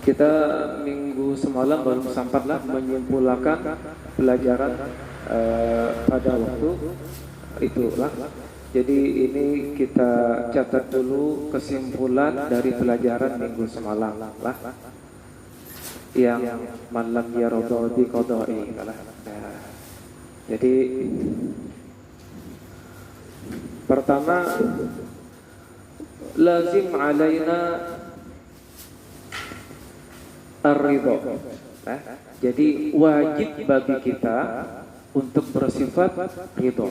Kita minggu semalam baru sempatlah menyimpulkan pelajaran pada waktu itulah. Jadi ini kita catat dulu kesimpulan dari pelajaran minggu semalam lah, yang malam yaradha bi qada'i lah. Jadi pertama, lazim alaina ar-ridha. Jadi wajib bagi kita untuk bersifat ridha.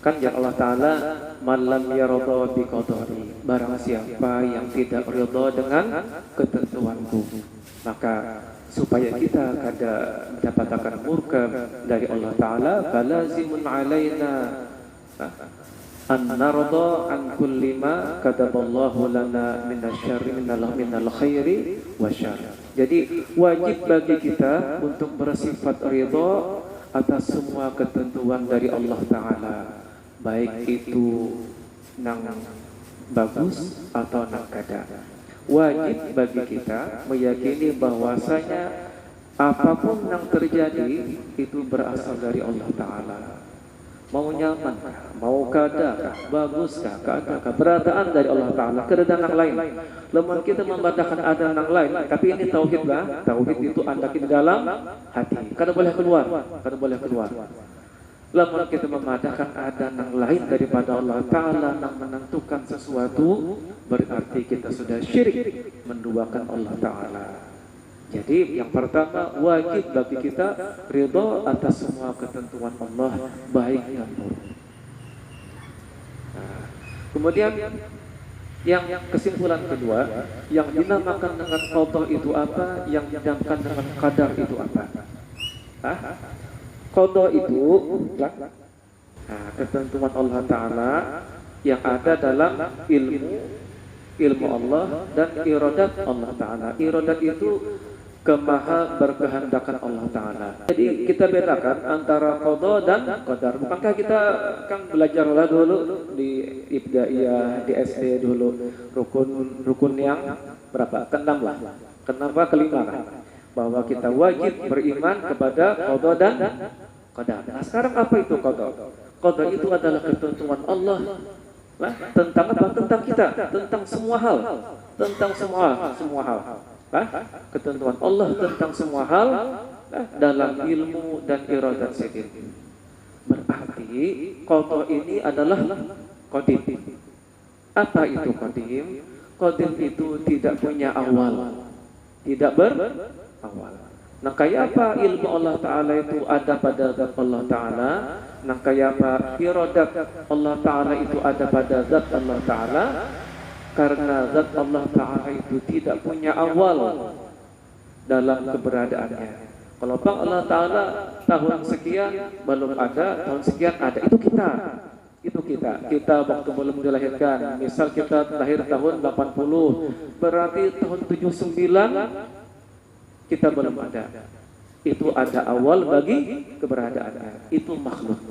Kan ya Allah Ta'ala, malam yaradha bi qada'i, barang siapa yang tidak ridha dengan ketentuanku, maka supaya kita kada mendapatkan murka dari Allah Ta'ala, falazimun alaina an narda an kulli ma kataballahu lana minasyarri minal khairi wasyarr. Jadi wajib bagi kita untuk bersifat ridha atas semua ketentuan dari Allah Ta'ala, baik itu nang bagus atau nang kada. Wajib bagi kita meyakini bahwasanya apapun yang terjadi itu berasal dari Allah Ta'ala. Mau nyaman, mau kada, baguskah, kadakah, beradaan dari Allah Ta'ala, keadaan yang lain. Lemah kita membacakan ada yang lain, tapi ini tauhid lah. Tauhid itu anda di dalam hati, kada boleh keluar, kada boleh keluar. Lemah kita memadakan ada yang lain daripada Allah Ta'ala yang menentukan sesuatu, berarti kita sudah syirik menduakan Allah Ta'ala. Jadi yang pertama, wajib bagi kita ridha atas semua ketentuan Allah, baik dan buruk. Kemudian yang kesimpulan kedua, yang dinamakan dengan qada itu apa, yang dinamakan dengan qadar itu apa? Qada itu ketentuan Allah Ta'ala yang ada dalam ilmu Allah dan iradat Allah Ta'ala. Iradat itu kemaha berkehendakan Allah Ta'ala. Jadi kita bedakan antara qada dan qadar. Bukankah kita kan belajar lah dulu di ibtidaiyah, di SD dulu, rukun yang berapa? Keenam lah. Kenapa kelima kan? Bahwa kita wajib beriman kepada qada dan qadar. Nah sekarang apa itu qada? Qada itu adalah ketentuan Allah tentang apa? Tentang kita, tentang semua hal, tentang semua hal. Ketentuan Allah tentang semua hal dalam ilmu dan iradat sendiri. Berarti qada ini adalah qadim. Apa itu qadim? Qadim itu tidak punya awal, tidak berawal. Nah kayak apa ilmu Allah Ta'ala itu ada pada zat Allah Ta'ala? Nah kayak apa iradat Allah Ta'ala itu ada pada zat Allah Ta'ala? Karena zat Allah Ta'ala itu tidak punya awal dalam keberadaannya. Kalau Bang Allah Ta'ala tahun sekian belum ada, tahun sekian ada, itu kita. Itu kita waktu belum dilahirkan. Misal kita lahir tahun 80, berarti tahun 79 kita belum ada. Itu ada awal bagi keberadaannya. Itu makhluk.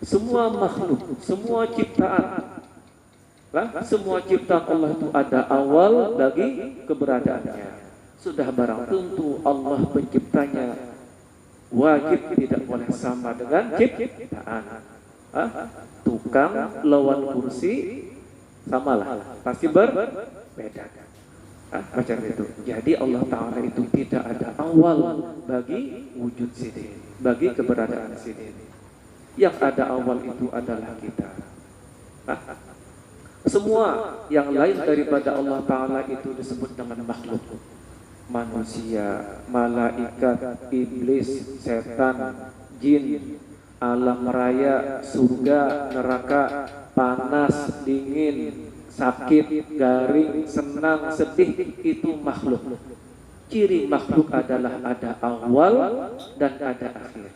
Semua makhluk, semua ciptaan, semua ciptaan Allah itu ada awal bagi keberadaannya. Sudah barang tentu Allah penciptanya, wajib tidak boleh sama dengan ciptaan. Tukang lawan kursi samalah, pasti berbeda. Macam itu. Jadi Allah Ta'ala itu tidak ada awal bagi wujud sendiri, bagi keberadaan sendiri. Yang ada awal itu adalah kita. Semua yang lain daripada Allah Ta'ala itu disebut dengan makhluk. Manusia, malaikat, iblis, setan, jin, alam raya, surga, neraka, panas, dingin, sakit, garing, senang, sedih, itu makhluk. Ciri makhluk adalah ada awal dan ada akhir.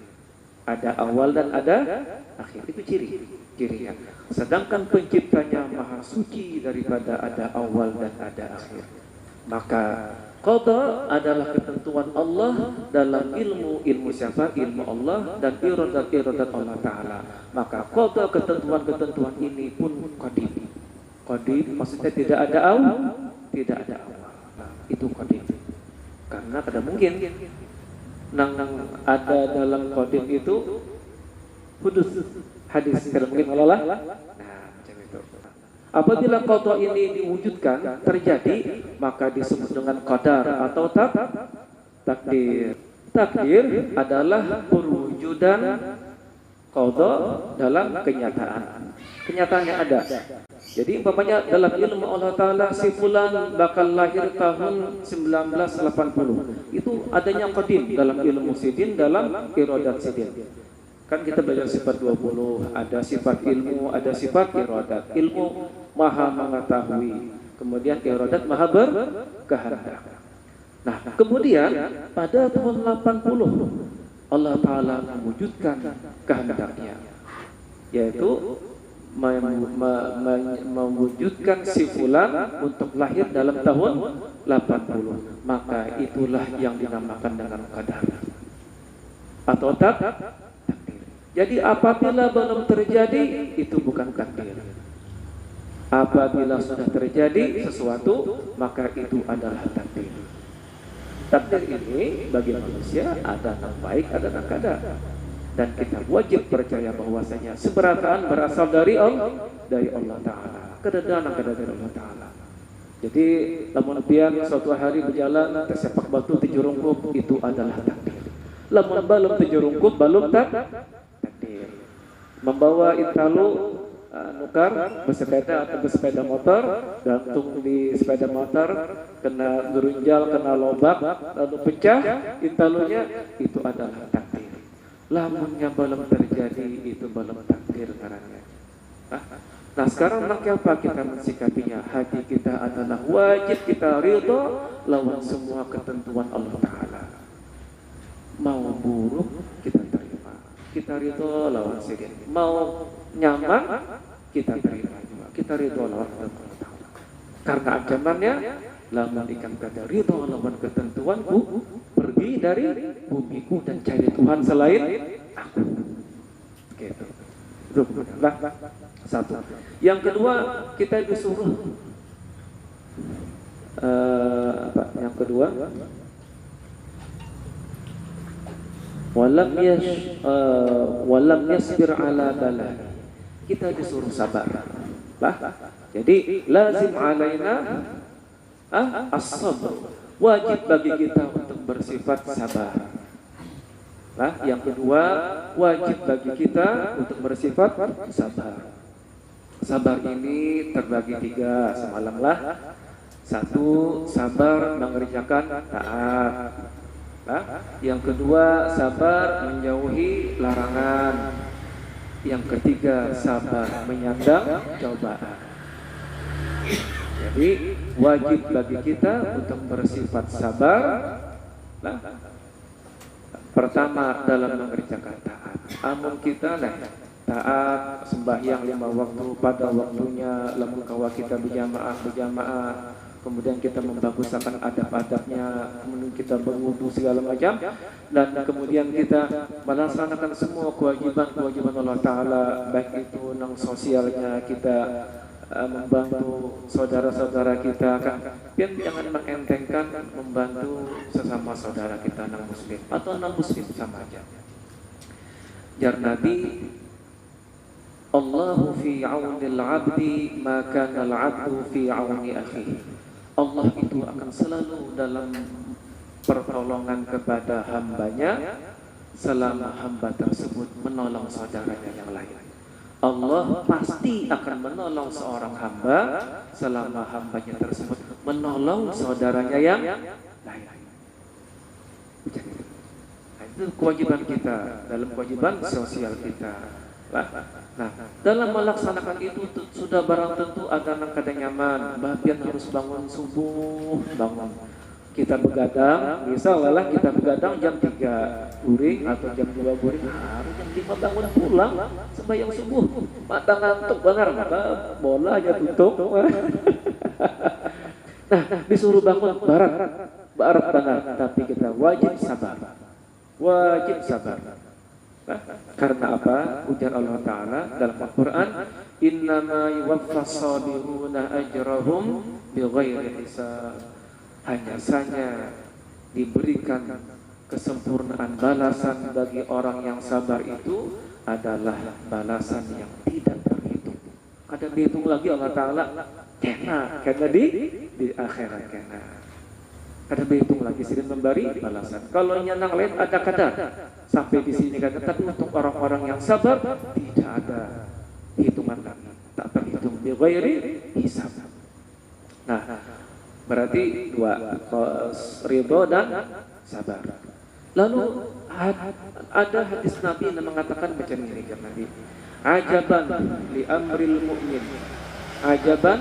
Ada awal dan ada akhir. Itu cirinya. Sedangkan penciptanya maha suci daripada ada awal dan ada akhir. Maka qada adalah ketentuan Allah dalam ilmu siapa? Ilmu Allah dan iradat Allah Ta'ala. Maka qada ketentuan ini pun qadim. Qadim maksudnya tidak ada awal, tidak ada awal. Nah, itu qadim. karena tidak mungkin nang ada dalam qadim itu hudus hadis, tidak mungkin Allah. Nah, macam itu. Apabila qada ini diwujudkan, terjadi, maka disebut dengan qadar atau takdir. Takdir adalah perwujudan qada dalam kenyataan. Kenyataannya ada. Jadi umpamanya dalam ilmu Allah Ta'ala si fulan bakal lahir tahun 1980. Itu adanya qadim dalam ilmu sidin, dalam iradat sidin. Kan kita belajar sifat 20, ada sifat ilmu, ada sifat iradat. Ilmu maha mengetahui, kemudian iradat maha berkehendak. Nah, kemudian pada tahun 80 Allah Ta'ala mewujudkan kehendaknya, yaitu mewujudkan si fulan untuk lahir dalam tahun 80. Maka itulah yang dinamakan dengan qadar atau takdir. Jadi apabila belum terjadi, itu bukan takdir. Apabila sudah terjadi sesuatu, maka itu adalah takdir. Takdir ini bagi manusia ada yang baik, ada yang kada. Dan kita wajib percaya bahwasanya seberataan berasal dari Allah Ta'ala. Kedatangan dari Allah Ta'ala. Jadi lamun pian suatu hari berjalan tersepak batu tejurungkup, itu adalah takdir. Lamun balum tejurungkup balum takdir. Membawa intalu nukar bersepeda atau bersepeda motor, gantung di sepeda motor, kena gerunjal, kena lobak, lalu pecah intalunya, itu adalah takdir. Lamunnya belum terjadi, itu belum takdir karena. Nah sekarang apa kita mensikapinya? Hati kita adalah wajib kita ridho lawan semua ketentuan Allah Ta'ala. Mau buruk kita terima, kita ridho lawan sidin. Mau nyaman kita terima juga, kita ridho lawan Allah Ta'ala. Karena ancamannya, lamun ikan kata ridho lawan ketentuanku, pergi dari bumiku dan cari Tuhan selain aku. Gitu. Itu adalah satu. Yang kedua, kita disuruh apa? Yang kedua, walam yasbir ala bala. Kita disuruh sabar. Jadi lazim alaina as-sabr. Wajib bagi kita untuk bersifat sabar. Yang kedua, wajib bagi kita untuk bersifat sabar. Sabar ini terbagi tiga semalamlah. Satu, sabar mengerjakan taat. Yang kedua, sabar menjauhi larangan. Yang ketiga, sabar menyandang cobaan. Jadi wajib bagi kita untuk bersifat sabar. Pertama dalam mengerjakan taat. Amun kita taat sembahyang 5 waktu pada waktunya, lamun kawa kita berjamaah, kemudian kita membaguskan adab-adabnya, kemudian kita berwudu segala macam, dan kemudian kita melaksanakan semua kewajiban Allah Ta'ala, baik itu nang sosialnya kita membantu saudara-saudara kita kan, jangan mengentengkan membantu sesama saudara kita nang muslim atau nang muslim sama aja. Jar Nabi, Allahu fi aunil abdi maka al abdu fi auni akhihi. Allah itu akan selalu dalam pertolongan kepada hambanya selama hamba tersebut menolong saudaranya yang lain. Allah pasti akan menolong seorang hamba selama hambanya tersebut menolong saudaranya yang lain. Nah, itu kewajiban kita, dalam kewajiban sosial kita. Nah, dalam melaksanakan itu sudah barang tentu ada kada nyaman. Bagian harus bangun subuh, kita begadang, misalnya kita begadang jam 3 guring atau jam 2 guring, harus jam 5 bangun pulang sembahyang subuh. Mata ngantuk banget, maka bola aja tutup. Nah, disuruh bangun barat banget, tapi kita wajib sabar. Wajib sabar. Karena apa? Ujar Allah Ta'ala dalam Al-Quran, innama yuwaffas sabiruna ajrahum bighairi hisab. Hanya saja diberikan kesempurnaan balasan bagi orang yang sabar itu adalah balasan yang tidak terhitung. Kada dihitung lagi Allah Ta'ala kena di akhirat kena. Kada dihitung lagi sering memberi balasan. Kalau yang lain ada kadar sampai di sini kan, tapi untuk orang-orang yang sabar tidak ada hitungan lagi, tak terhitung bi ghairi hisab. Nah, berarti dua, ridho dan sabar. Lalu ada hadis Nabi yang mengatakan macam ini kan Nabi. Ajaban li amril mu'min. Ajaban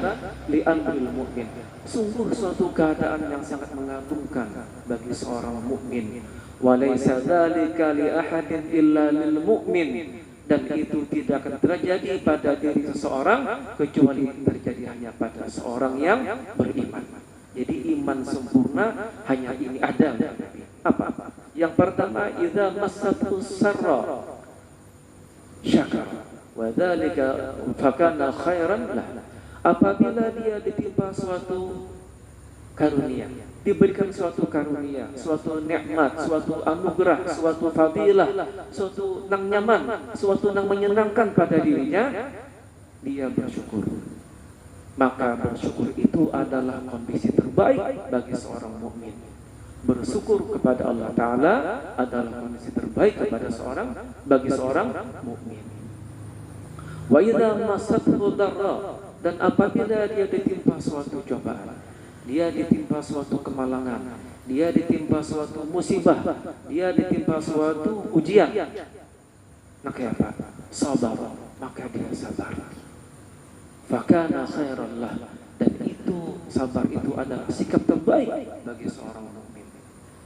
li amril mu'min. Sungguh suatu keadaan yang sangat mengagumkan bagi seorang mukmin. Wa laisa dzalika li ahadin illa lil mu'min. Dan itu tidak akan terjadi pada diri seseorang kecuali terjadi hanya pada seorang yang beriman. Jadi iman sempurna hanya ini ada. Apa? Yang pertama, idza massathu sarra syakara wa dzalika fakana khairan lah. Apabila dia ditimpa suatu karunia, diberikan suatu karunia, suatu nikmat, suatu anugerah, suatu fadilah, suatu nang nyaman, suatu nang menyenangkan pada dirinya, dia bersyukur. Maka bersyukur itu adalah kondisi terbaik bagi seorang mukmin. Bersyukur kepada Allah Ta'ala adalah kondisi terbaik bagi seorang mukmin. Wa idza masathu darra, dan apabila dia ditimpa suatu cobaan, dia ditimpa suatu kemalangan, dia ditimpa suatu musibah, dia ditimpa suatu ujian, maka apa? Sabar, maka dia sabar. Fakana khairan lah, dan itu sabar itu adalah sikap terbaik bagi seorang mukmin.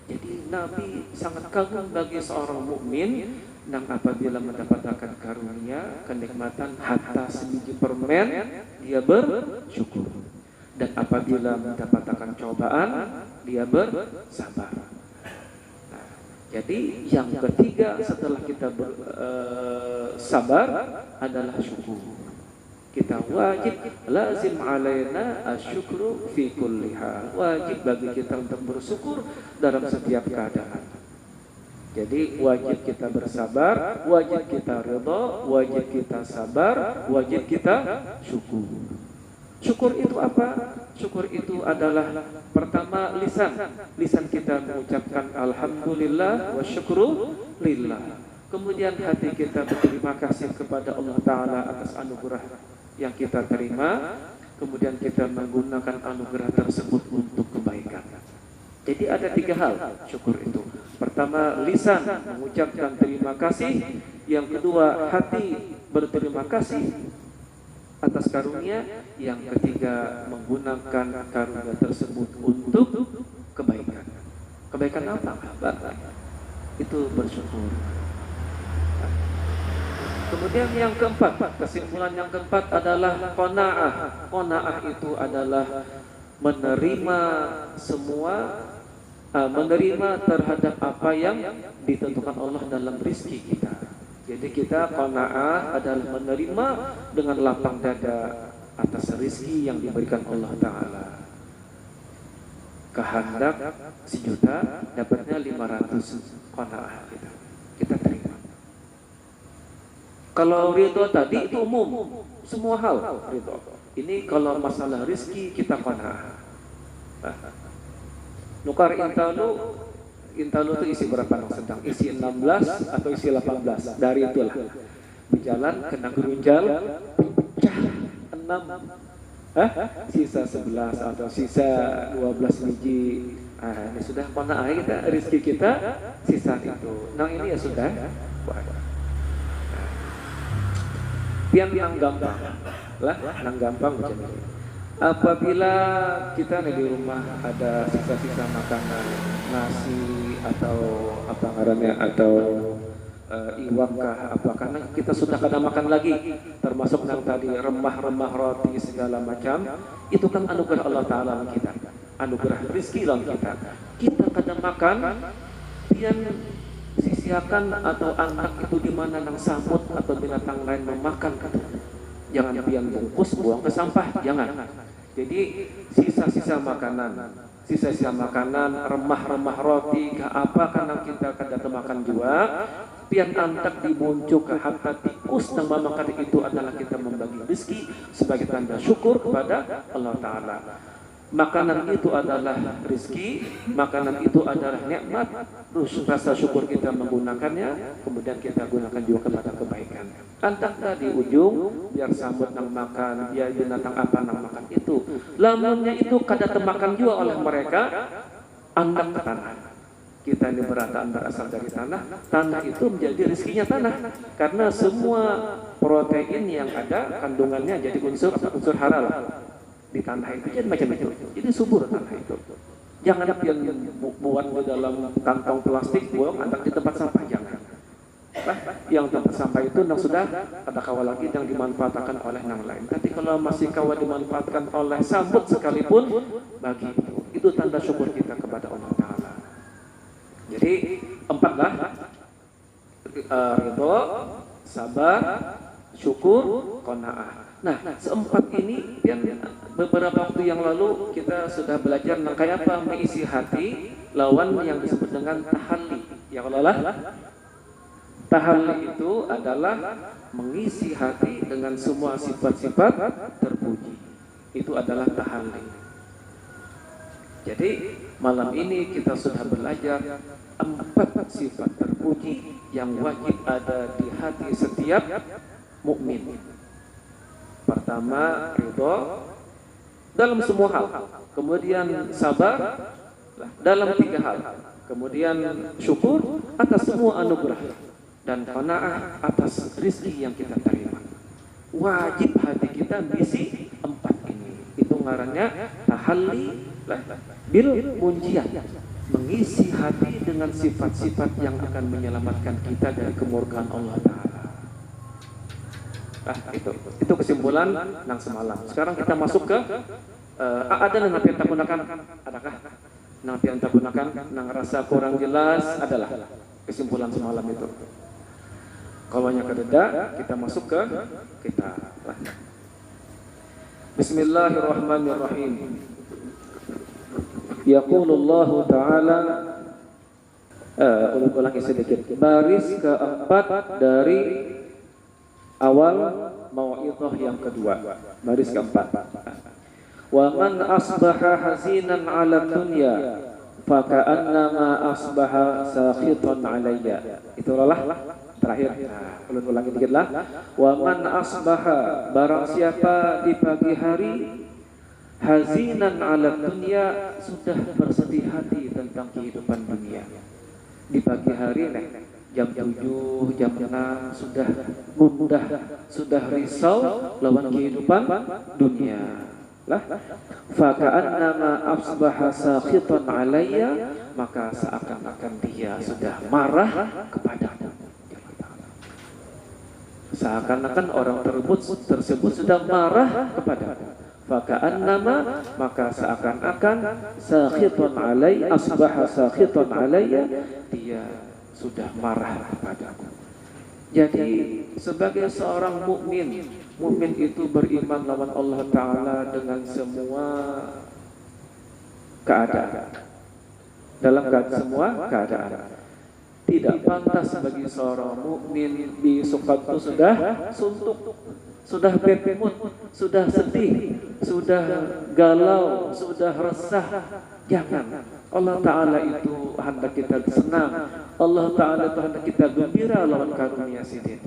Jadi Nabi sangat kagum bagi seorang mukmin yang apabila mendapatkan karunia, kenikmatan hatta sebiji permen, dia bersyukur. Dan apabila mendapatkan cobaan, dia bersabar. Nah, jadi yang ketiga setelah kita bersabar adalah syukur. Kita wajib, lazim alaina asyukru fi kulli hal. Wajib bagi kita untuk bersyukur dalam setiap keadaan. Jadi wajib kita bersabar, wajib kita ridha, wajib kita sabar, wajib kita syukur. Syukur itu apa? Syukur itu adalah pertama lisan. Lisan kita mengucapkan alhamdulillah wa syukru lillah. Kemudian hati kita berterima kasih kepada Allah Ta'ala atas anugerah yang kita terima. Kemudian kita menggunakan anugerah tersebut untuk kebaikan. Jadi ada tiga hal syukur itu. Pertama, lisan mengucapkan terima kasih. Yang kedua, hati berterima kasih atas karunia. Yang ketiga, menggunakan karunia tersebut untuk kebaikan. Kebaikan apa? Itu bersyukur. Kemudian yang keempat, kesimpulan yang keempat adalah qanaah. Qanaah itu adalah menerima semua, menerima terhadap apa yang ditentukan Allah dalam rezeki kita. Jadi kita qanaah adalah menerima dengan lapang dada atas rezeki yang diberikan Allah Ta'ala. Kehendak 1 juta, dapatnya 500, qanaah kita terima. Kalau ridho tadi itu umum, semua hal ridho. Ini kalau masalah rezeki kita qanaah. Nukar intalu itu isi berapa nang sedang? Isi 16 atau isi 18? Dari itulah. Berjalan kena gerunjal, pecah 6. Sisa 11 atau sisa 12 biji. Ini sudah qanaah kita, rezeki kita sisa itu. Nang ini ya sudah. Yang gampang lah, yang gampang macam ini. Apabila kita di rumah ada sisa-sisa makanan, nasi atau apa ngarannya, atau iwakah apa, karena kita sudah kada makan lagi, termasuk yang tadi remah-remah roti segala macam, itu kan anugerah Allah Ta'ala kita, anugerah rezeki lah kita kada makan, pian sisiakan atau anak itu di mana nang samut atau binatang lain memakan. Jangan pian bungkus buang ke sampah, jangan. Jadi sisa-sisa makanan, remah-remah roti, ke apa karena kita kada makan juga, pian antak dimuncul ke hatta tikus nama makan itu adalah kita membagi rezeki sebagai tanda syukur kepada Allah Ta'ala. Makanan itu adalah rezeki, makanan itu adalah nikmat, terus rasa syukur kita menggunakannya, kemudian kita gunakan juga kepada kebaikan. Antak tadi ujung, biar sambut nang makan, biar binatang apa nang makan itu. Lamanya itu kada termakan juga oleh mereka, antak ke tanah. Kita ini berasal dari tanah itu menjadi rezekinya tanah. Karena semua protein yang ada, kandungannya jadi unsur halal. Di tanah itu jadi macam-macam, jadi subur tanah itu. Jangan yang buat di dalam kantong plastik buang antar di tempat sampah, jangan. Yang tempat sampah itu yang sudah ada kawal lagi yang dimanfaatkan oleh yang lain. Tapi kalau masih kawal dimanfaatkan oleh sambut sekalipun, bagi itu tanda syukur kita kepada Allah Ta'ala. Jadi 4 lah, ridho, sabar, syukur, qanaah. Nah, seempat ini yang beberapa waktu yang lalu kita sudah belajar kayak apa mengisi hati lawan yang disebut dengan tahalli. Ya Allah, tahalli itu adalah mengisi hati dengan semua sifat-sifat terpuji. Itu adalah tahalli. Jadi malam ini kita sudah belajar 4 sifat terpuji yang wajib ada di hati setiap mukmin. Pertama, ridho dalam semua hal, kemudian sabar dalam 3 hal, kemudian syukur atas semua anugerah, dan qanaah atas rezeki yang kita terima. Wajib hati kita mengisi 4 ini. Itu ngarannya tahalli bil munjiat, mengisi hati dengan sifat-sifat yang akan menyelamatkan kita dari kemurkaan Allah Ta'ala. Itu kesimpulan nang semalam. Sekarang kita masuk ke ada nang yang tak gunakan, adakah nang yang tak gunakan, nang rasa kurang jelas adalah kesimpulan semalam itu. Kalau hanya kededa, kita masuk ke kita. Bismillahirrahmanirrahim. Yaqulullahu ta'ala, ulangi sedikit. Baris keempat dari awal mau'izah yang kedua, baris keempat. Wa man asbaha hazinan 'ala dunya fa ka'annama asbaha sakhitan 'alayya. Itulah terakhir. Nah, ulangi dikit lah. Wa man asbaha, barang siapa di pagi hari, hazinan 'ala dunya, sudah bersedih hati tentang kehidupan dunia. Di pagi hari jam 7, jam 6 sudah gundah, sudah risau lawan kehidupan dunia. Faka'annama asbaha sakhitan 'alayya, maka seakan-akan dia sudah marah kepadamu. Seakan-akan orang tersebut sudah marah kepadamu. Faka'annama, maka seakan-akan sakhitan 'alayya, asbaha sakhitan 'alayya, dia sudah marah kepadaku. Jadi sebagai seorang mukmin itu beriman lawan Allah Ta'ala dengan semua keadaan, dalam semua keadaan. Tidak pantas bagi seorang mukmin di sukat itu sudah suntuk, sudah bad mood, sudah sedih, sudah galau, sudah resah. Jangan. Allah Ta'ala itu hendak kita senang, Allah Ta'ala itu hendak kita gembira lawan karunia sidin.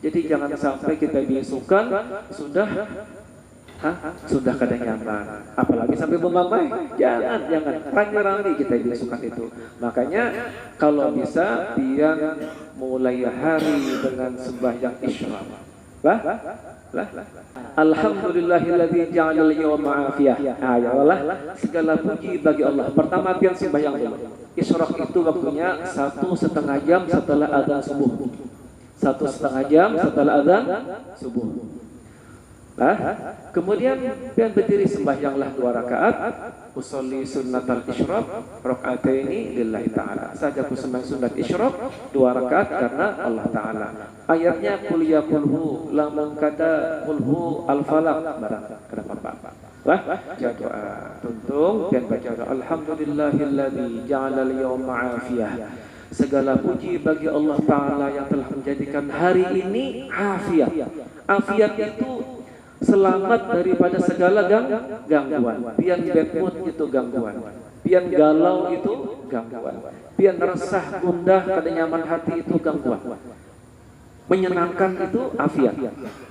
Jadi jangan sampai kita bisukan sudah kada nyaman, apalagi sampai memamai. Jangan rangi-rangi kita bisukan itu. Makanya kalau bisa dia mulai hari dengan sembahyang isyraq. Alhamdulillahilladzi ja'alal yawma afiyah. Ya Allah, segala puji bagi Allah. Pertama pian sembahyang dulu. Isyraq itu waktunya 1,5 jam setelah adzan subuh. 1,5 jam setelah adzan subuh. Kemudian pian berdiri sembahyanglah 2 rakaat. Usolli sunnatal isyraq rakaataini lillahi ta'ala. Saja aku sembahyang sunat isyraq 2 rakaat karena Allah Ta'ala. Ayatnya qul ya qulhu, lamun kata qulhu al-falaq, barang kenapa Pak? baca doa. Tuntung dan baca doa. Alhamdulillahilladzi ja'ala al-yawma 'afiyah. Segala puji bagi Allah Ta'ala yang telah menjadikan hari ini afiat. Afiat itu selamat daripada segala gangguan. Pian bad mood itu gangguan. Pian galau itu gangguan. Pian resah, gundah, kada nyaman hati itu gangguan. Menyenangkan itu afiat.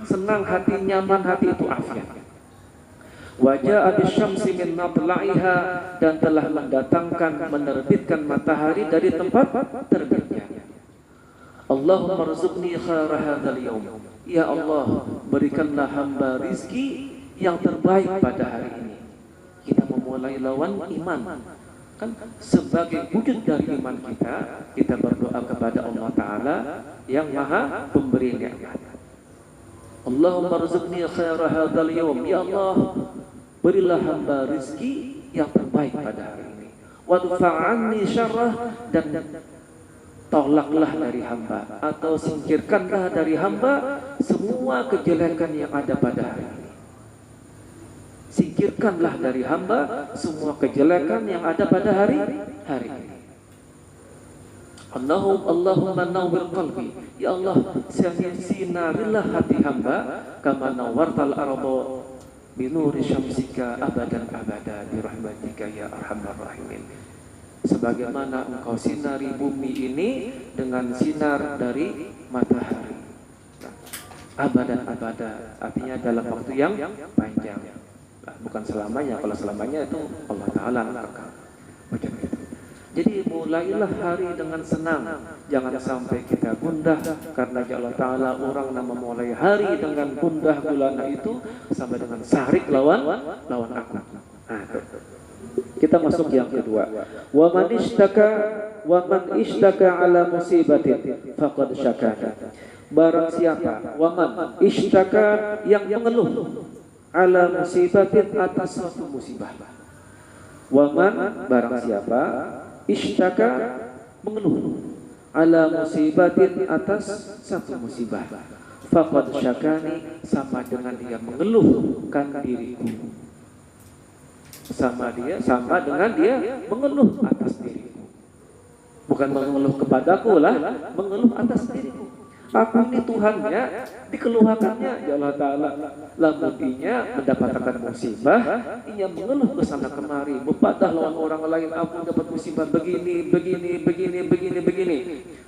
Senang hati, nyaman hati itu afiat. Wajah abisyamsi min matla'iha, dan telah mendatangkan, menerbitkan matahari dari tempat terbitnya. Allahumma rzuqni khaira hadzal yaum. Ya Allah, berikanlah hamba rizki yang terbaik pada hari ini. Kita memulai lawan iman. Kan sebagai wujud dari iman kita berdoa kepada Allah Ta'ala yang maha pemberi nikmat. Allahumma rzuqni khaira hadzal yaum. Ya Allah, berilah hamba rizki yang terbaik pada hari ini. Wadfa'anni syarrah, dan tolaklah dari hamba atau singkirkanlah dari hamba semua kejelekan yang ada pada hari ini. Singkirkanlah dari hamba semua kejelekan yang ada pada hari ini. Allahumma nawwir qalbi. Ya Allah, sinarilah hati hamba kama nawwartal arda binuri syamsika abadan abada birahmatika ya arhamar rahimin. Sebagaimana engkau sinari bumi ini dengan sinar dari matahari. Abadan abada, artinya dalam waktu yang panjang. Bukan selamanya, kalau selamanya itu Allah Ta'ala kekal. Macam itu. Jadi mulailah hari dengan senang. Jangan sampai kita gundah, karena Allah Ta'ala orang nama mulai hari dengan gundah gulana itu sama dengan sarik lawan aku. Nah, kita masuk yang kedua. Wa man ishtaka ala musibatin faqad syakara. Barang siapa waman ishtaka, yang mengeluh ala musibatin, atas suatu musibah. Waman, barang siapa ishtaka, mengeluh ala musibatin, atas satu musibah, faqad syakani, sama dengan dia mengeluhkan diriku. Sama dengan dia mengeluh atas diriku. Bukan mengeluh kepadaku lah, mengeluh atas diriku. Aku ini Tuhannya, dikeluhakannya ya Allah Ta'ala. Lamunnya mendapatkan musibah, ia mengeluh ke sana kemari, bepadah lawan orang lain, aku dapat musibah begini.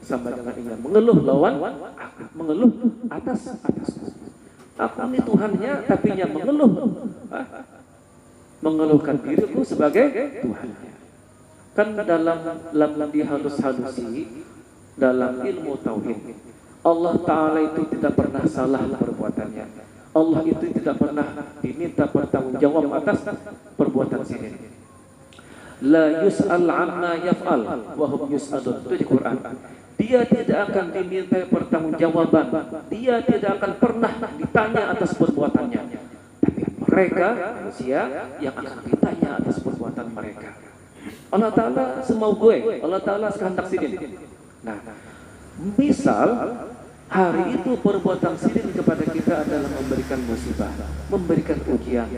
Sama dengan ia mengeluh lawan aku, mengeluh atasku. Aku ini Tuhannya, tapi ia mengeluhkan diriku sebagai Tuhannya. Kan dalam dihalus-halusi dalam ilmu tauhid, Allah Ta'ala itu tidak pernah salah perbuatannya. Allah itu tidak pernah diminta bertanggung jawab atas perbuatan sini. La yus'al amma yaf'al wa hum yus'alun. Itu di Quran. Dia tidak akan diminta pertanggungjawaban. Dia tidak akan pernah ditanya atas perbuatannya. Tapi mereka manusia yang akan ditanya atas perbuatan mereka. Allah Ta'ala semau gue, Allah Ta'ala sekehendak sidin. Nah, misal hari itu perbuatan sidin kepada kita adalah memberikan musibah, memberikan ujian,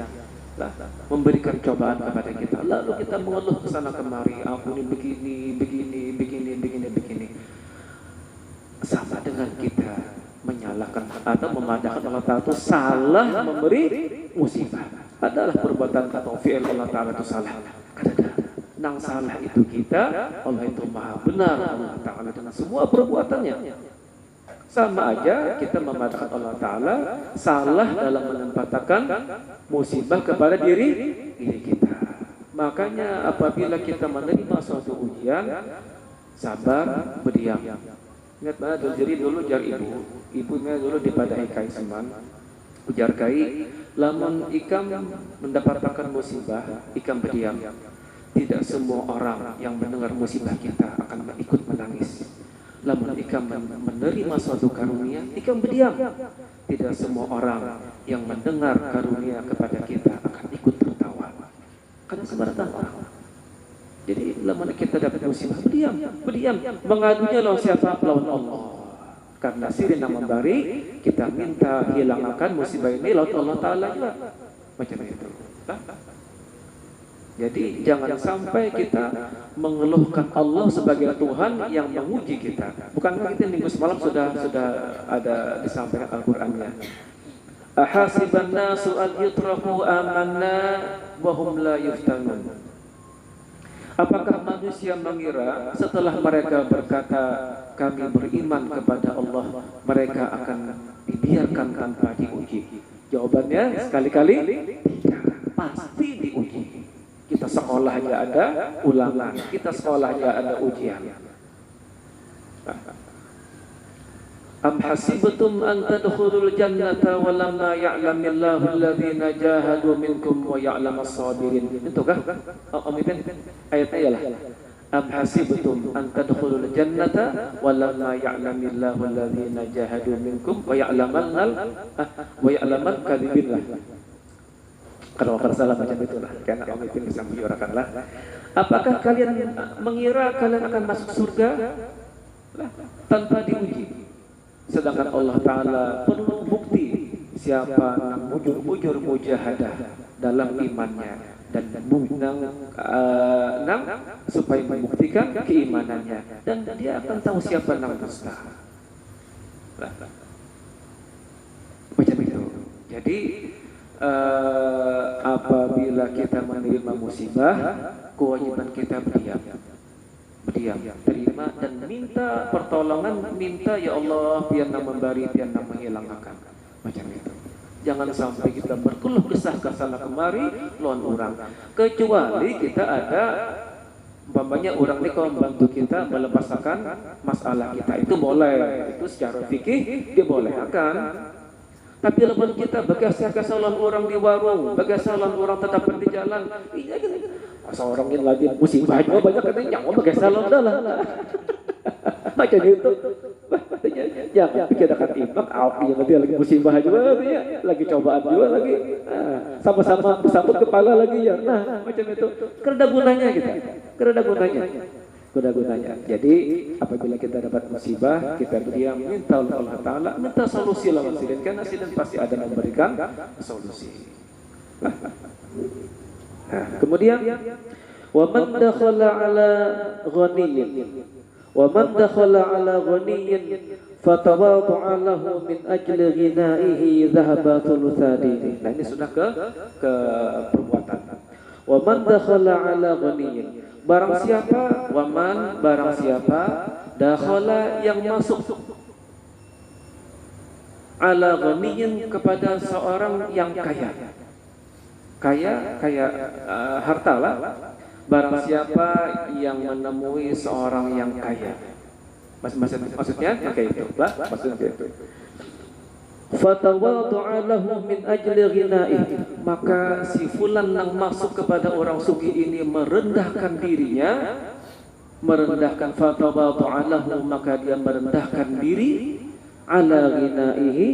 memberikan cobaan kepada kita. Lalu kita mengeluh ke sana kemari, aku ini begini. Sama dengan kita menyalahkan atau memandangkan Allah Ta'ala itu salah memberi musibah. Adalah perbuatan atau fi'il Allah Ta'ala itu salah. Kadang-kadang nang salah itu kita, Allah itu maha benar, Allah Ta'ala dengan semua perbuatannya. Sama aja kita memandangkan Allah Ta'ala salah dalam menempatkan musibah kepada diri kita. Makanya apabila kita menerima suatu ujian, sabar, berdiam. Ingat banget, jadi dulu jar ibunya dulu dipadai kai seman, ujar kai, lamun ikam mendapatkan musibah, ikam berdiam. Tidak semua orang yang mendengar musibah kita akan ikut menangis. Lamun ikam menerima suatu karunia, ikam berdiam. Tidak semua orang yang mendengar karunia kepada kita akan ikut tertawa. Karena sebaratan orang. Jadi lamun kita dapat musibah, berdiam. Mengadunya lawan siapa? Lawan Allah. Karena sirina memberi, kita minta hilangkan musibah ini lawan Allah Ta'ala juga. Macam itu. Jadi jangan sampai kita mengeluhkan Allah sebagai Tuhan yang menguji kita. Bukankah kita minggu semalam sudah ada disampaikan Al-Qur'annya. Ahasiban nasu an yutraku amanna wa hum la yuftanun. Apakah manusia mengira setelah mereka berkata kami beriman kepada Allah, mereka akan dibiarkan tanpa diuji? Jawabannya sekali-kali tidak, pasti diuji. Kita sekolah aja ada ulangan, kita sekolah aja ada ujian. Am hasibtum an tadkhulul jannata wa lamma ya'lamillahu alladhina jahadu minkum wa ya'lamas sabirin. Itu kah? Amin. Ayatnya ialah am hasibtum an tadkhulul jannata wa lamma ya'lamillahu alladhina jahadu minkum wa ya'lamal kadhibin lah. Kalau salah macam itulah, karena Allah itu bisa menyuarakanlah. Apakah kalian mengira kalian akan masuk surga tanpa diuji? Sedangkan Allah Ta'ala perlu bukti siapa yang mujur mujahadah dalam imannya dan supaya membuktikan keimanannya, dan dia akan tahu siapa yang dusta. Macam itu. Jadi apabila kita menerima musibah, kewajiban kita berdiam, terima dan minta pertolongan, minta ya Allah biarlah memberi, biarlah menghilangkan, macam itu. Jangan sampai kita berkeluh kesah ke sana kemari lawan orang, kecuali kita ada umpamanya orang ini kalau membantu kita melepaskan masalah kita, itu boleh, itu secara fikih dibolehkan. Tapi lepas kita bekas-bekas orang di warung, bekas-bekas orang terdapat di jalan, ini seorang yang lagi musibah juga banyak katanya nyawa bekas-bekas dah lah. Macam itu. Jangan pikirkan imbang, yang lagi musibah juga, lagi cobaan juga lagi. Sama-sama bersambut kepala lagi ya. Nah, macam itu. Kerada gunanya kita. Kerada gunanya. Jadi apabila kita dapat musibah, kita berdiam, minta Allah Ta'ala, minta solusi lawan sidin, karena sidin pasti ada memberikan solusi. Kemudian wa man dakhala ala ghaniyyin fatawadha'a lahu min ajli ghina'ihi dhahaba thuluthani. Nah, ini sudah ke perbuatan. Wa man dakhala ala ghaniyyin, barang siapa, waman barang siapa, dakhala yang masuk, ala ghaniyyin kepada seorang yang kaya harta lah. Barang siapa yang menemui seorang yang kaya, maksudnya kayak itu lah, maksudnya itu. Fatawadha'a lahu min ajli ghina'ihi, maka si fulan yang masuk kepada orang sugih ini merendahkan dirinya, fatawadha'a lahu, maka dia merendahkan diri, ala ghina'ihi,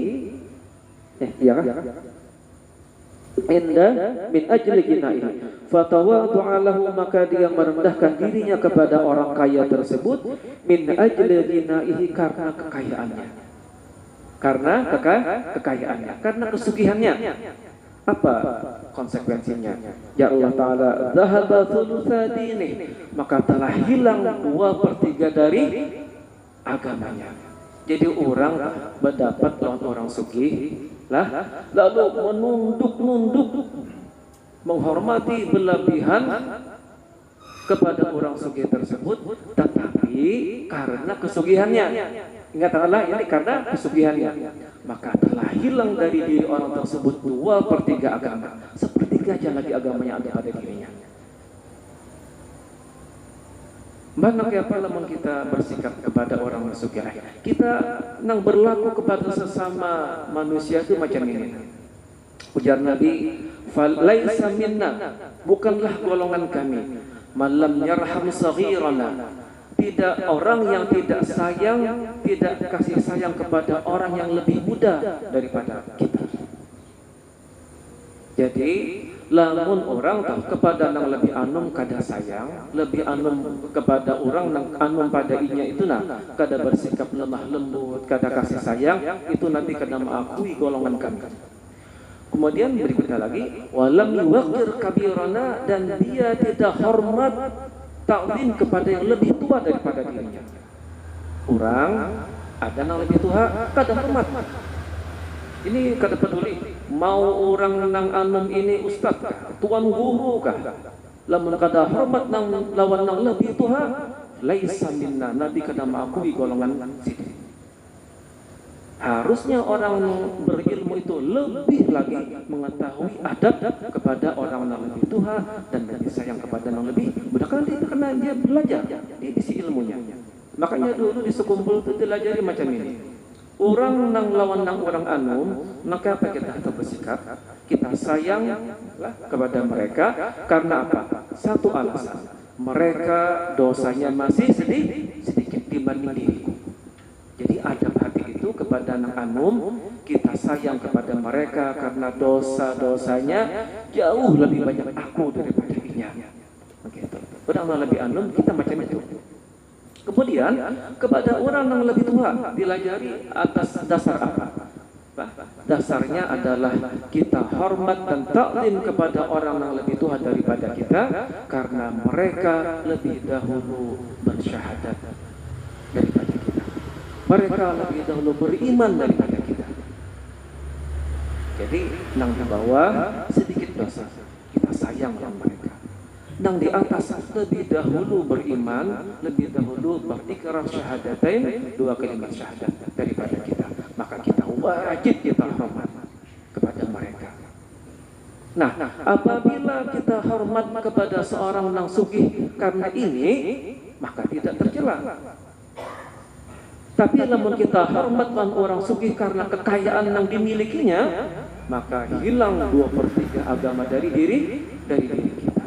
min ajli ghina'ihi, fatawadha'a lahu, maka dia merendahkan dirinya kepada orang kaya tersebut, min ajli ghina'ihi, karena kekayaannya. Karena karena kesugihannya. Apa konsekuensinya? Ya Allah Ta'ala, dhahaba thulutha dini, maka telah hilang 2/3 dari agamanya. Jadi orang mendapat lawan orang sugih lah, lalu menunduk menghormati berlebihan kepada orang sugih tersebut, tetapi karena kesugihannya. Ingatlah ini karena kesugihannya, maka telah hilang dari diri orang tersebut 2/3 agama. 1/3 aja lagi agamanya ada pada dirinya. Mana apa lamun kita bersikap kepada orang sugih? Kita nang berlaku kepada sesama manusia itu macam ini. Ujar Nabi, "Falaisa minna", bukanlah golongan kami, "malam yarham saghirana", tidak orang yang tidak kasih sayang kepada orang yang lebih muda daripada kita. Jadi lamun orang tahu kepada yang lebih anum kada sayang, lebih anum kepada orang yang anum pada inya itu kada bersikap lemah lembut, kada kasih sayang, itu nanti kada mengakui golongan kami. Kemudian berikutnya lagi, walam yuwaqir kabirana, dan dia tidak hormat taklim kepada yang lebih tua daripada dirinya. Orang ada yang lebih tua, kada hormat. Ini kada peduli mau orang nang anum ini ustaz kah, tuan guru kah, lamun kada hormat nang lawan nang lebih tua, laisa minna, nabi kada mengakui golongan situ. Harusnya orang berilmu itu lebih lagi mengetahui adab kepada orang yang lebih tua dan lebih sayang kepada yang lebih muda, karena dia belajar, dia isi ilmunya. Makanya dulu di sekumpul itu dilajari macam ini. Orang nang lawan nang orang anum, maka apa kita harus bersikap? Kita sayang kepada mereka karena apa? Satu alasan, mereka dosanya masih sedikit dibanding diriku. Jadi adab hati itu kepada nang anum, kita sayang kepada mereka karena dosa-dosanya jauh lebih banyak aku daripada inya. Begitu. Orang lebih anum kita macam itu. Kemudian kepada orang yang lebih tua dilajari atas dasar apa? Dasarnya adalah kita hormat dan taklim kepada orang yang lebih tua daripada kita karena mereka lebih dahulu bersyahadat daripada kita. Mereka lebih dahulu beriman daripada kita. Jadi nang di bawah sedikit dosa, kita sayang sama mereka. Nang di atas lebih dahulu beriman, lebih dahulu berikrar syahadatain, 2 kalimat syahadat daripada kita. Maka kita wajib kita hormat kepada mereka. Nah, apabila kita hormat kepada seorang nang sugih karena ini, maka tidak tercela. Tapi namun kita hormat orang sugih karena kekayaan yang dimilikinya, maka hilang 2/3 agama dari diri kita.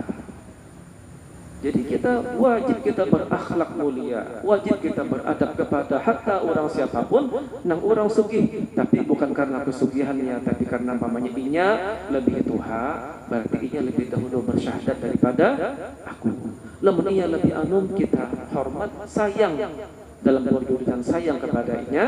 Jadi kita wajib kita berakhlak mulia, wajib kita beradab kepada hatta orang siapapun nang orang sugih, tapi bukan karena kesugihannya, tapi karena namanya inya lebih tua, berarti inya lebih dahulu bersyahadat daripada aku. Lamun inya lebih anum, kita hormat, sayang dalam perjudian sayang kepada inya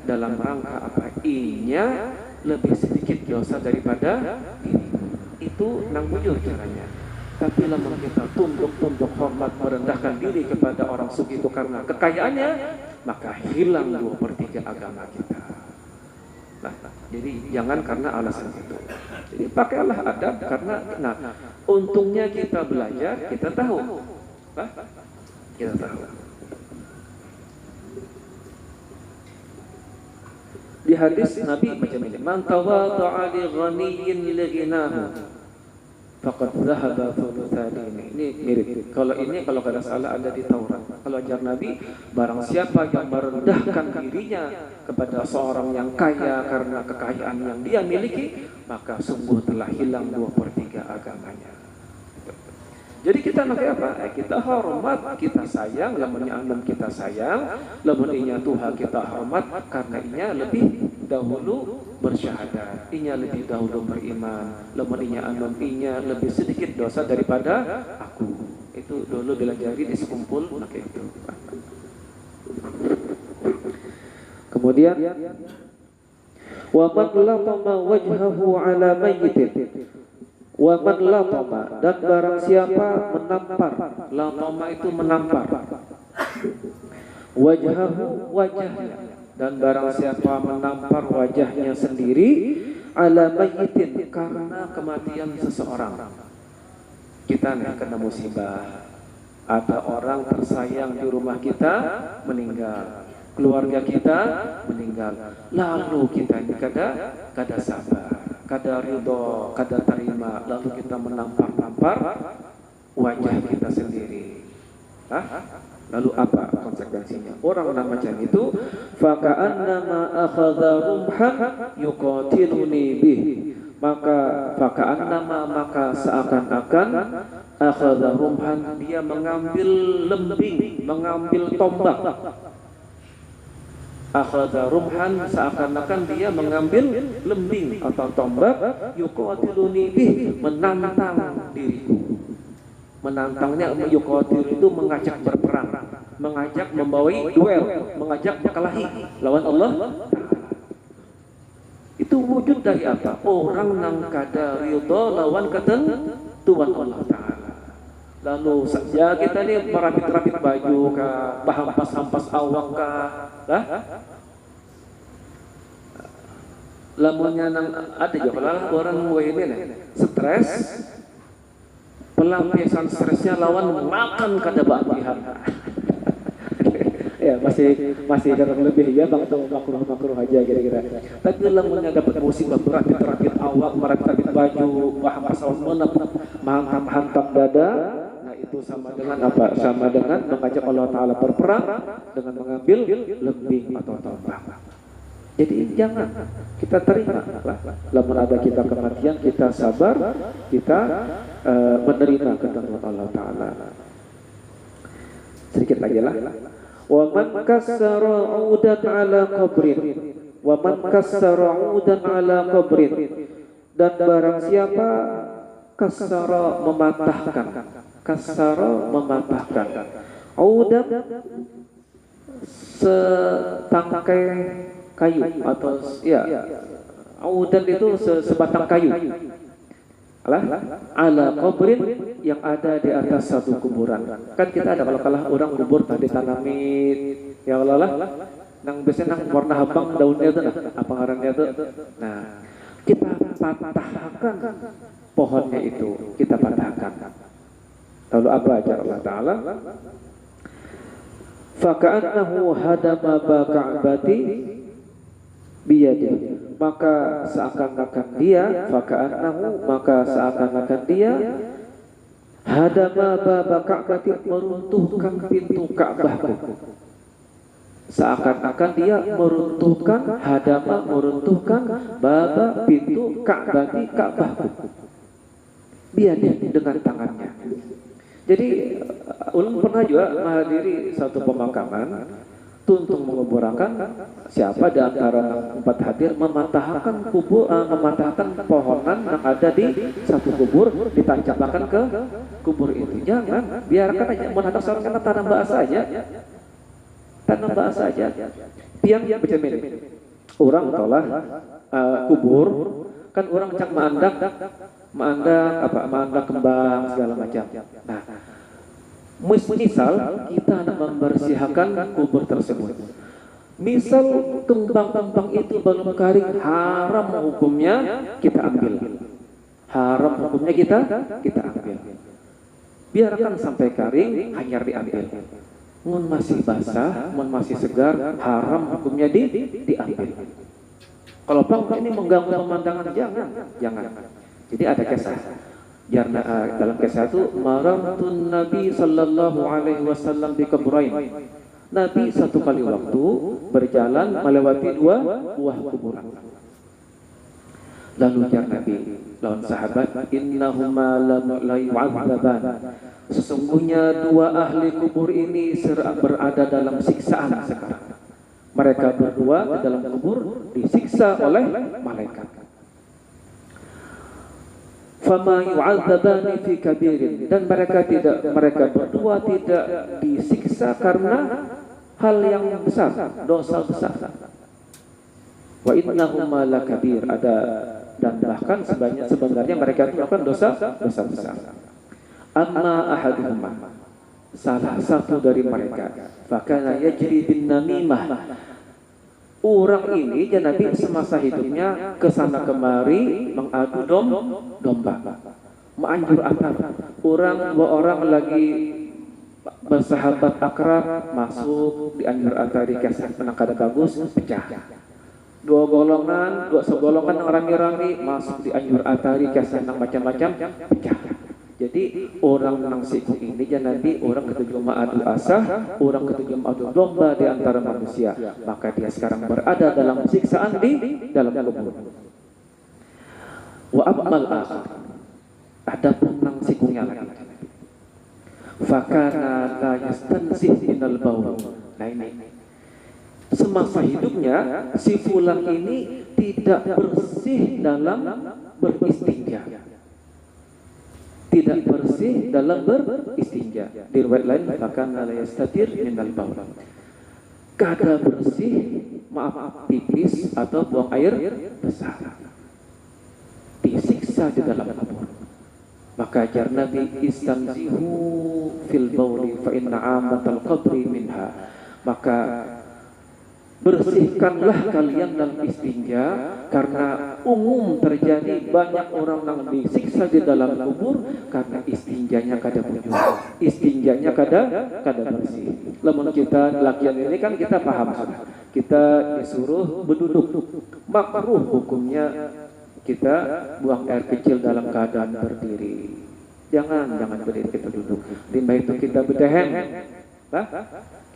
dalam rangka apa? Inya lebih sedikit dosa daripada diriku. Itu nang bujur caranya. Tapi lamun kita tunduk hormat merendahkan diri kepada orang sugih itu karena kekayaannya, maka hilang 2/3 agama kita. Nah, jadi jangan karena alasan itu. Jadi pakailah adab karena untungnya kita belajar, kita tahu. Kita tahu. Di hadis Nabi macam ini, man tawadha'a li ghaniyyin li ghinahu faqad dhahaba thulutsani. Ini mirip. Kalau kada salah ada di Taurat. Kalau ajar Nabi, barang siapa yang merendahkan dirinya kepada seorang yang kaya karena kekayaan yang dia miliki, maka sungguh telah hilang 2/3 agamanya. Jadi kita nak apa? Kita hormat, kita sayang, lamunnya anum kita sayang, lamun inya tuha kita hormat karena inya lebih dahulu bersyahadat, inya lebih dahulu beriman, lamun inya anum inya lebih sedikit dosa daripada aku. Itu dulu dilajari di sekumpul maka itu. Kemudian wa man latama wajhahu ala mayyitin, wa man latama, dan barang siapa menampar, latama itu menampar, wajhahu, wajahnya, dan barang siapa menampar wajahnya sendiri ala mayyitin, karena kematian seseorang. Kita nih kena musibah, ada orang tersayang di rumah kita meninggal, keluarga kita meninggal, lalu kita ini kada sabar, kada ridho, kada terima, lalu kita menampar-nampar wajah kita sendiri. Lalu apa konsekuensinya? Orang yang macam itu, faka'annama akhadha rumhan yuqatiluni bih, maka seakan-akan akhadha rumhan, dia mengambil lembing, mengambil tombak. Akhadha rumhan, seakan-akan dia mengambil lembing atau tombak, yuqatiluni bih, menantang diriku. Menantangnya, yuqatil itu mengajak berperang, mengajak membawai duel, mengajak berkelahi lawan Allah. Itu Itu wujud dari apa? Orang nang kada ridho lawan ketentuan Allah Ta'ala. Lalu saja kita nih merapit-rapit baju kah, hampas-hampas awak kah, lah? Lamunnya nang ada juga orang ini nih stres, pelampiasan stresnya lawan makan kada berlebihan. Ya masih kurang lebih ya bang, atau makruh aja kira-kira. Tapi lamunnya dapat musibah berapit-rapit awak, merapit-rapit baju, hampas awak, menghantam dada. Itu sama dengan apa? Sama dengan mengajak Allah Ta'ala berperang dengan mengambil lembing atau tombak. Jadi jangan kita terima lah. Lamun ada kita kematian, kita sabar, kita menerima ketentuan Allah Ta'ala. Sedikit lagi lah. Wa man kassara 'udan 'ala qabrin, wa man kassara 'udan 'ala qabrin, dan barang siapa kassara mematahkan, kasara mematahkan, audan setangkai kayu atau ya audan itu sebatang kayu ala kubrin yang ada di atas satu kuburan. Kan kita ada kalau kalah orang kubur tadi tanamit ya Allah nang biasanya nang warna habang daunnya itu nah apa ngarannya itu. Nah kita patahkan pohonnya itu, kita patahkan. Lalu apa ajar Allah Ta'ala? Faka'annahu hadama baka'bati biyadihi, maka seakan-akan dia, faka'annahu, maka seakan-akan dia hadama baka'bati, meruntuhkan pintu Ka'bahku. Seakan-akan dia meruntuhkan, hadama meruntuhkan, baba pintu Ka'bati, Ka'bahku. Biyadihi, dengan tangannya. Jadi ulun pernah juga menghadiri satu pemakaman untuk menguburakan siapa di antara 4 hadir mematahkan mematahkan pohonan yang ada di satu kubur, ditancapkan ke kubur itu. Jangan, biarkan aja, menghadap seorang karena tanam bahasa aja, tanam bahasa aja. Piang macam ini, orang tolah kubur kan orang cak mandak kembang segala macam. Nah, misal kita nak membersihkan kubur tersebut, misal kembang-kembang itu belum kering, haram hukumnya kita ambil. Haram hukumnya kita ambil. Biarkan sampai kering, hanyar diambil. Mun masih basah, mun masih segar, haram hukumnya diambil. Kalau bang ini mengganggu pemandangan, jangan. Jadi ada kisah. Dalam kisah itu maramtun Nabi sallallahu alaihi wasallam di Kubrain. Nabi satu kali waktu berjalan melewati 2 buah kuburan. Lalu ujar Nabi lawan sahabat, innahuma la yu'adzaban. Sesungguhnya 2 ahli kubur ini berada dalam siksaan sekarang. Mereka berdua di dalam kubur disiksa oleh malaikat. Fama yu'adzabani fi kabirin, dan mereka berdua tidak disiksa karena hal yang besar, dosa besar. Wa innahuma lakabir, ada dan bahkan sebenarnya mereka itu melakukan dosa besar. Amma ahaduhuma, salah satu dari mereka, fakana yajri bin namimah. Orang ini Nabi semasa hidupnya kesana kemari mengadu domba, menganjur atar. Orang lagi bersahabat akrab masuk dianjur atari kasih penangkada bagus pecah. 2 segolongan rami-rami masuk dianjur atari kasih macam-macam pecah. Jadi orang nang siku ini Nabi orang ketujuh ma'adu asah, orang ketujuh ma'adu domba di antara manusia. Maka dia sekarang berada dalam siksaan di dalam kubur. Wa ammal akhar, ada pun nang sikunya lagi. Fakana la yastansih minal baul. Nah ini semasa hidupnya si fulan ini tidak bersih dalam beristinja. Tidak bersih dalam beristinja. Di riwayat lain bahkan la yastatir minal baul. Kada bersih maaf, pipis atau buang air besar, disiksa di dalam kubur. Maka ajar Nabi, istanzihu fil bauli fa inna amatal qabri minha. Maka bersihkanlah kalian dalam istinja, karena umum terjadi banyak orang yang disiksa di dalam kubur karena istinjanya kada bujur, istinjanya kada bersih. Lamun kita lakian ini kan kita paham sudah, kita disuruh berduduk, makruh hukumnya kita buang air kecil dalam keadaan berdiri. Jangan berdiri, kita duduk. Limbah itu kita bedehen,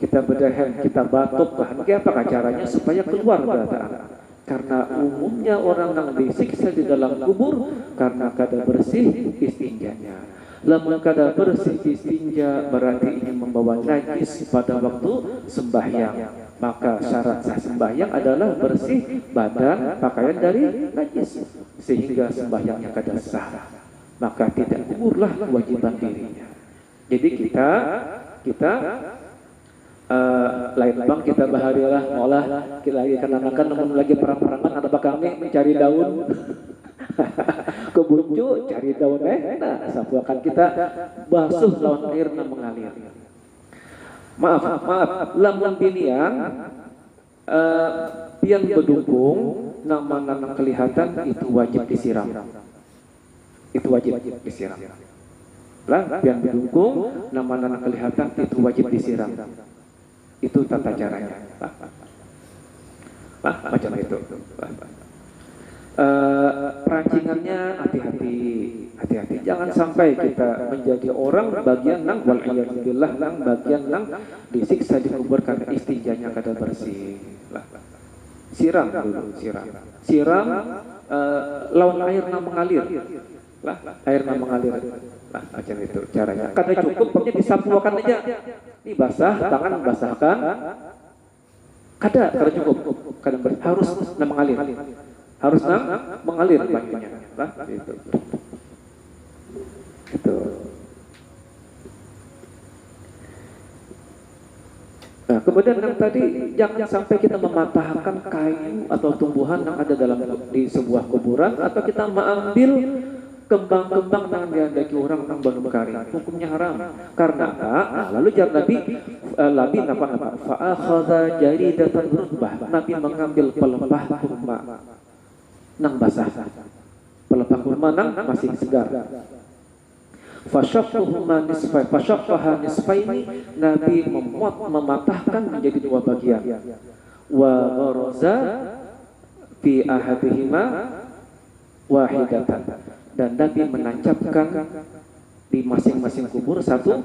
kita bedehen, kita batuk, apa caranya supaya keluar darah. Karena umumnya orang yang disiksa di dalam kubur karena kada bersih istinjanya. Lamun kada bersih istinja berarti ini membawa najis pada waktu sembahyang. Maka syarat sah sembahyang adalah bersih badan, pakaian dari najis, sehingga sembahyangnya kada sah. Maka tidak gugurlah kewajiban dirinya. Jadi kita lain bang kita baharilah ngolah kita lagi kenanakan namun lagi perang-perangan ada kami mencari daun kebuncu cari daun nah sabuakan kita basuh lawan air na mengalir. Maaf, lamun binian pian bedungkung nama kelihatan itu wajib disiram. Itu wajib disiram. Lah pian bedungkung nama kelihatan itu wajib disiram. Itu tata caranya. Macam itu. Perancingannya hati-hati. Jangan sampai kita menjadi orang bagian nang wal'iyadzubillah nang bagian nang disiksa di kubur karena istinjanya kada bersih. Siram dulu, siram lawan air nang mengalir. Air nang mengalir. Macam itu caranya. Kada cukup pokoknya disapuakan aja. Ini basah, tangan basahkan. Kada cukup. Harus nang mengalir. Harus nang mengalir banyunya. Itu. Gitu. Nah, kemudian yang tadi jangan sampai kita mematahkan kayu atau tumbuhan yang ada di sebuah kuburan, atau kita mengambil kembang-kembang yang diandaki orang yang belum kering, hukumnya haram. Karena lalu jar Nabi fa'akhadha jaridatan rutbah. Nabi mengambil pelepah kurma nang basah, pelepah kurma nang masih segar. Fasyaqaha nisfaini, Nabi mematahkan menjadi dua bagian. Wa gharaza fi ahadihima wahidatan, dan Nabi menancapkan di masing-masing kubur satu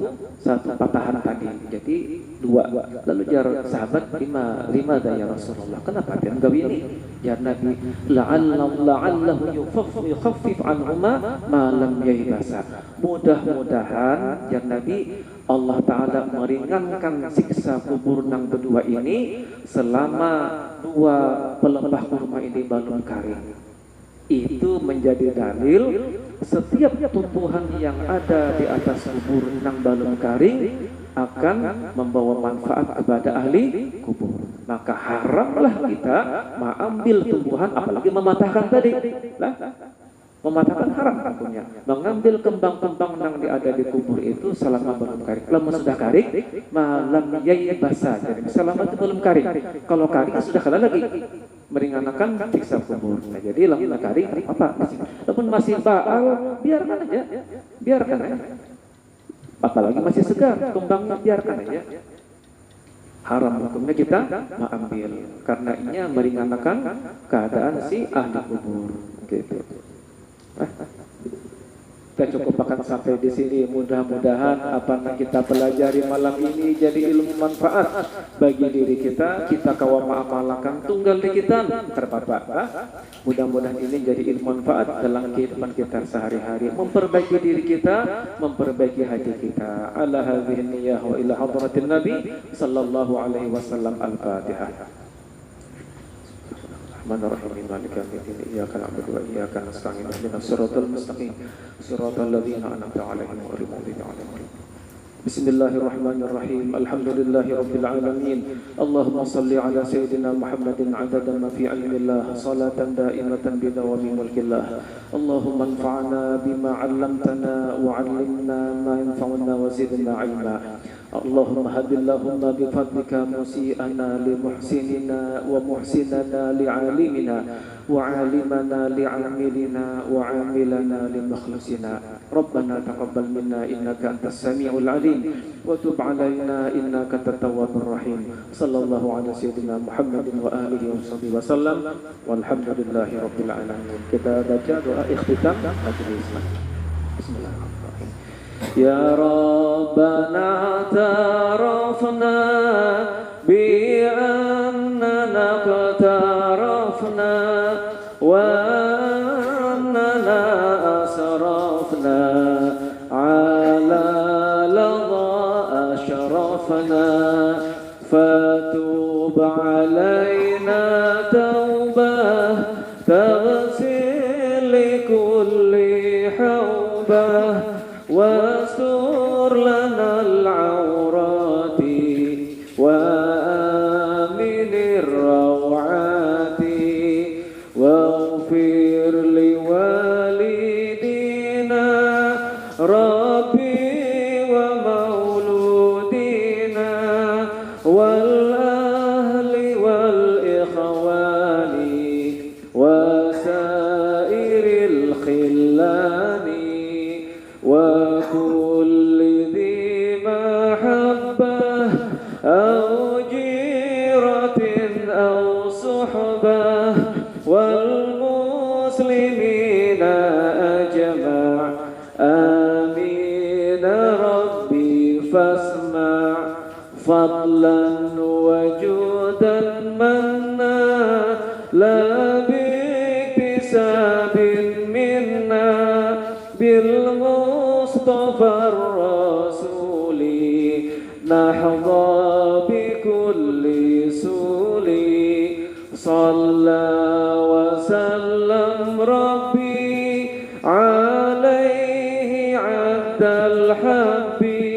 patahan tadi, jadi dua. Lalu jar sahabat lima daya Rasulullah, kenapa dia gawe ini? Jar Nabi la'allahu yukhaffif anhuma ma lam yaibasa. Mudah-mudahan jar Nabi Allah Ta'ala meringankan siksa kubur nang berdua ini selama dua pelepah kurma ini belum kering. Itu menjadi dalil setiap tumbuhan yang ada di atas kubur nang belum kering akan membawa manfaat kepada ahli kubur. Maka haramlah kita mengambil tumbuhan, apalagi mematahkan tadi. Mematahkan haram hukumnya. Mengambil kembang-kembang yang ada di kubur itu selama belum kering. Kalau sudah kering, malam yaibasa. Jadi selama itu belum kering. Kalau kering sudah kalah lagi meringankan siksa kubur. Nah, jadi lamun kering apa? Walaupun masih baal, biarkan aja. Apalagi masih segar, kembangnya biarkan aja. Haram hukumnya kita mengambil karena ini meringankan keadaan si ahli kubur. Gitu. Kita cukup akan sampai di sini. Mudah-mudahan apa yang kita pelajari malam ini jadi ilmu manfaat bagi diri kita. Kita kawama amalakan tunggal di kita terbapak. Mudah-mudahan ini jadi ilmu manfaat dalam kehidupan kita sehari-hari, memperbaiki diri kita, memperbaiki hati kita. Ala hadhihi niyyah wa ila hadratin Nabi sallallahu alaihi wasallam. Al-Fatihah. Bismillahirrahmanirrahim. Maliki yaumiddin. Iyyaka na'budu wa iyyaka nasta'in. Ihdinas siratal mustaqim. Siratal ladzina an'amta 'alaihim ghairil maghdubi 'alaihim. Bismillahirrahmanirrahim. Alhamdulillahirabbil alamin. Allahumma salli ala sayyidina Muhammadin adada ma fi ilmillah, salatan daimatan bi dawami mulkillah. Allahumma anfa'na bima 'allamtana wa 'allimna ma yanfa'una wa zidna 'ilma. Allahumma hadillahumma bi fadlika musi'ana li muhsinina wa muhsinana li 'alimina wa 'alimana li 'amilina wa 'amilana li mukhlisina. Rabbana taqabbal minna innaka antas sami'ul 'alim wa tub 'alaina innaka antat tawwabur rahim. Sallallahu ala sayyidina Muhammadin wa alihi wa sallam. Walhamdulillahi rabbil alamin. Kita baca doa ikhtitam majelis. Bismillahirrahmanirrahim. Ya Rabbana tarafna bi annana qatarafna wa annana asrafna ala ladha ashrafna fatub alayna tawbah taghsil likulli hawbah واستر لنا العورات وآمن الروعات واغفر لوالدينا ربي ومولودينا والأهل والإخوان وسائر الخلان وكل ذي محبة أو جيرة أو صحبة والمسلمين أجمع آمين ربي فاسمع فضلا وجودا منا لا باكتساب منا بالمصطفى الرسول نحظى بكل سول صلى وسلم ربي عليه عبد الحبيب